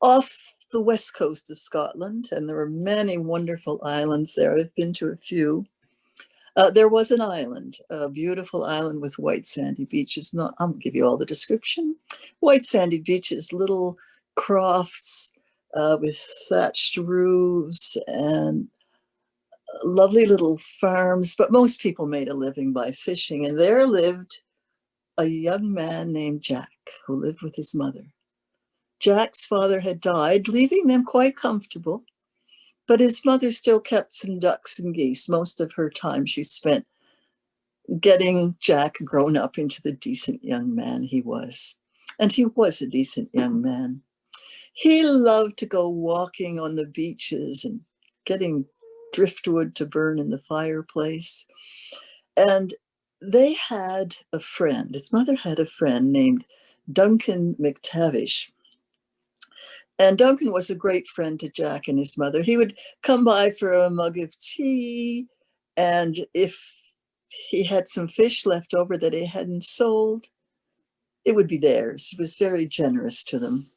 off the west coast of Scotland, and there are many wonderful islands there. I've been to a few. There was an island, a beautiful island with white sandy beaches. Not, I'll give you all the description. White sandy beaches, little crofts with thatched roofs and lovely little farms, but most people made a living by fishing. And there lived a young man named Jack, who lived with his mother. Jack's father had died, leaving them quite comfortable, but his mother still kept some ducks and geese. Most of her time she spent getting Jack grown up into the decent young man he was. And he was a decent young man. He loved to go walking on the beaches and getting driftwood to burn in the fireplace. And they had a friend, his mother had a friend named Duncan McTavish. And Duncan was a great friend to Jack and his mother. He would come by for a mug of tea, and if he had some fish left over that he hadn't sold, it would be theirs. He was very generous to them.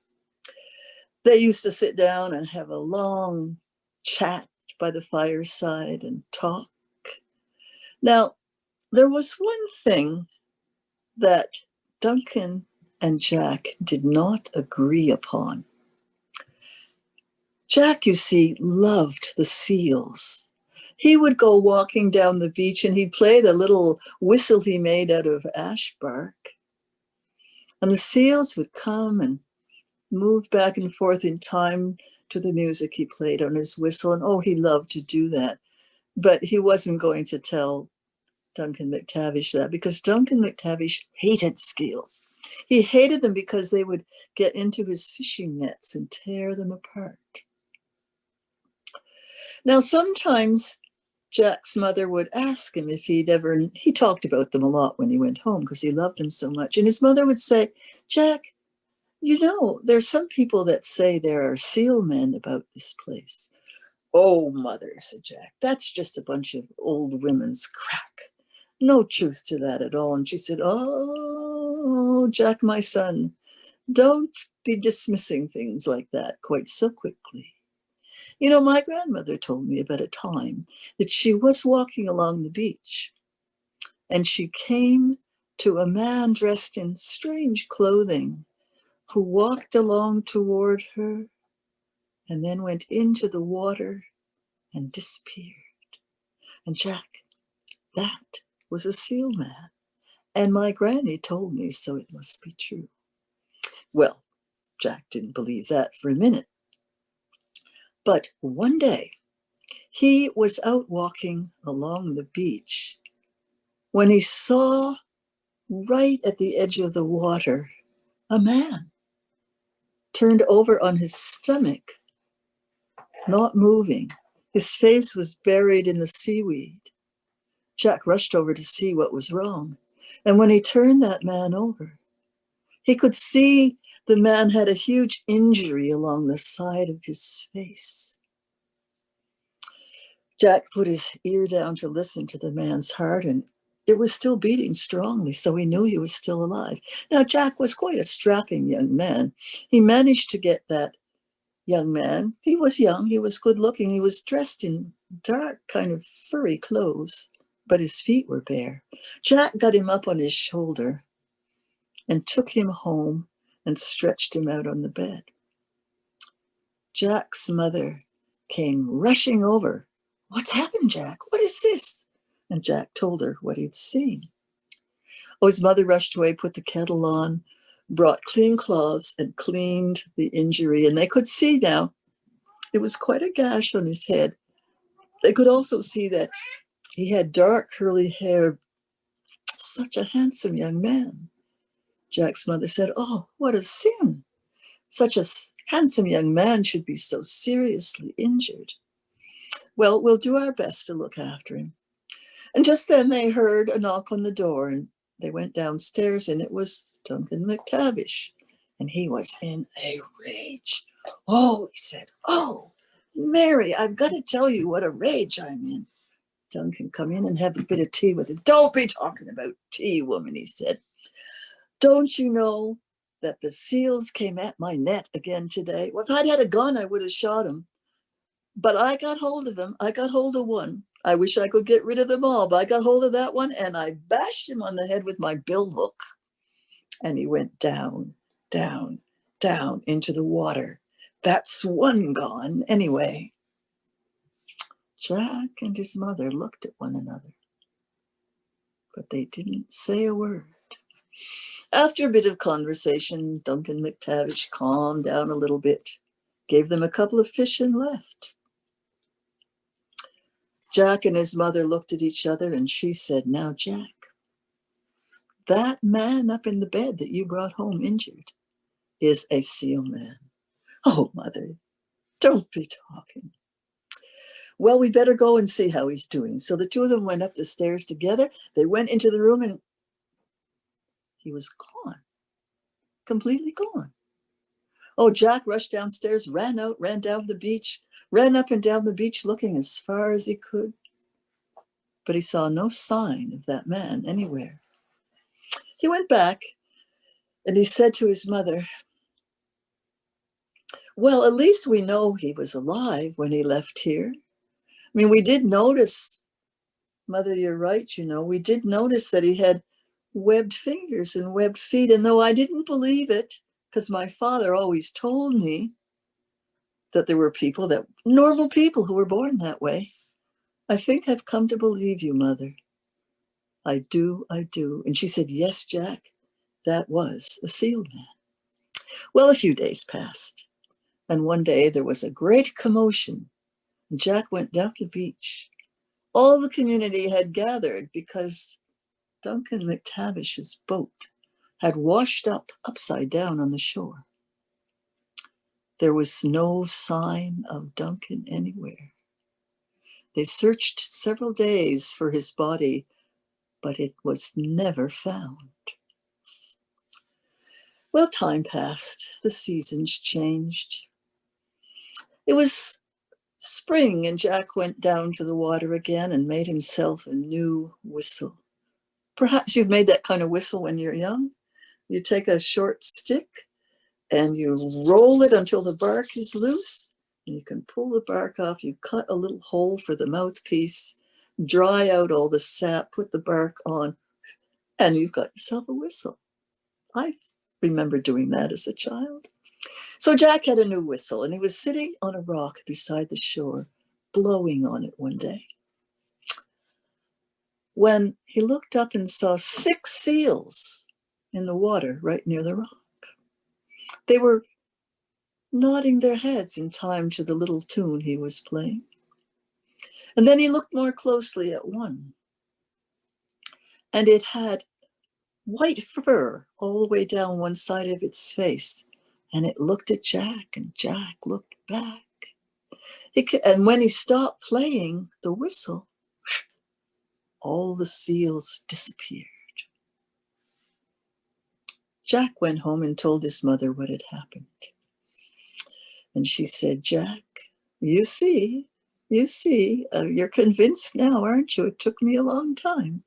They used to sit down and have a long chat by the fireside and talk. Now, there was one thing that Duncan and Jack did not agree upon. Jack, you see, loved the seals. He would go walking down the beach and he'd play the little whistle he made out of ash bark. And the seals would come and move back and forth in time to the music he played on his whistle. And oh, he loved to do that. But he wasn't going to tell Duncan McTavish that, because Duncan McTavish hated seals. He hated them because they would get into his fishing nets and tear them apart. Now, sometimes Jack's mother would ask him if he talked about them a lot when he went home because he loved them so much. And his mother would say, Jack, you know, there's some people that say there are sealmen about this place. Oh, mother, said Jack, that's just a bunch of old women's crack. No truth to that at all. And she said, oh, Jack, my son, don't be dismissing things like that quite so quickly. You know, my grandmother told me about a time that she was walking along the beach and she came to a man dressed in strange clothing who walked along toward her and then went into the water and disappeared. And Jack, that was a seal man. And my granny told me, so it must be true. Well, Jack didn't believe that for a minute. But one day, he was out walking along the beach when he saw right at the edge of the water a man turned over on his stomach, not moving. His face was buried in the seaweed. Jack rushed over to see what was wrong. And when he turned that man over, he could see the man had a huge injury along the side of his face. Jack put his ear down to listen to the man's heart, and it was still beating strongly, so he knew he was still alive. Now, Jack was quite a strapping young man. He managed to get that young man. He was young, he was good looking, he was dressed in dark, kind of furry clothes, but his feet were bare. Jack got him up on his shoulder and took him home and stretched him out on the bed. Jack's mother came rushing over. What's happened, Jack? What is this? And Jack told her what he'd seen. Oh, his mother rushed away, put the kettle on, brought clean cloths and cleaned the injury. And they could see now, it was quite a gash on his head. They could also see that he had dark curly hair. Such a handsome young man. Jack's mother said, oh, what a sin. Such a handsome young man should be so seriously injured. Well, we'll do our best to look after him. And just then they heard a knock on the door, and they went downstairs, and it was Duncan McTavish. And he was in a rage. Oh, he said, oh, Mary, I've got to tell you what a rage I'm in. Duncan, come in and have a bit of tea with us. Don't be talking about tea, woman, he said. Don't you know that the seals came at my net again today. Well, if I'd had a gun, I would have shot him. But I got hold of him. I got hold of one. I wish I could get rid of them all, but I got hold of that one and I bashed him on the head with my bill hook. And he went down, down, down into the water. That's one gone anyway. Jack and his mother looked at one another, but they didn't say a word. After a bit of conversation, Duncan McTavish calmed down a little bit, gave them a couple of fish and left. Jack and his mother looked at each other and she said, "Now, Jack, that man up in the bed that you brought home injured is a seal man." "Oh, Mother, don't be talking." "Well, we better go and see how he's doing." So the two of them went up the stairs together. They went into the room and he was gone, completely gone. Oh, Jack rushed downstairs, ran out, ran down the beach, ran up and down the beach looking as far as he could. But he saw no sign of that man anywhere. He went back and he said to his mother, "Well, at least we know he was alive when he left here. I mean, we did notice, Mother, you're right, you know, we did notice that he had webbed fingers and webbed feet. And though I didn't believe it, because my father always told me that there were people, that normal people who were born that way, I think I've come to believe you, Mother. I do, I do." And she said, "Yes, Jack, that was a seal man." Well, a few days passed, and one day there was a great commotion. Jack went down the beach. All the community had gathered because Duncan McTavish's boat had washed up upside down on the shore. There was no sign of Duncan anywhere. They searched several days for his body, but it was never found. Well, time passed. The seasons changed. It was spring, and Jack went down to the water again and made himself a new whistle. Perhaps you've made that kind of whistle when you're young. You take a short stick and you roll it until the bark is loose, and you can pull the bark off. You cut a little hole for the mouthpiece, dry out all the sap, put the bark on, and you've got yourself a whistle. I remember doing that as a child. So Jack had a new whistle, and he was sitting on a rock beside the shore, blowing on it one day, when he looked up and saw 6 seals in the water right near the rock. They were nodding their heads in time to the little tune he was playing. And then he looked more closely at one, and it had white fur all the way down one side of its face. And it looked at Jack, and Jack looked back. And when he stopped playing the whistle, all the seals disappeared. Jack went home and told his mother what had happened. And she said, "Jack, you see, you're convinced now, aren't you? It took me a long time,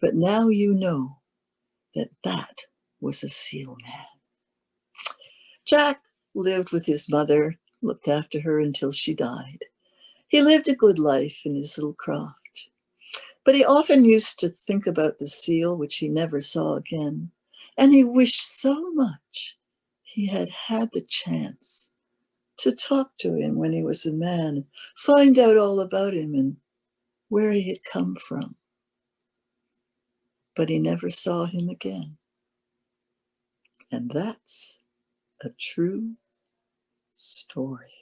but now you know that that was a seal man." Jack lived with his mother, looked after her until she died. He lived a good life in his little croft, but he often used to think about the seal, which he never saw again, and he wished so much he had had the chance to talk to him when he was a man, find out all about him and where he had come from. But he never saw him again. And that's a true story.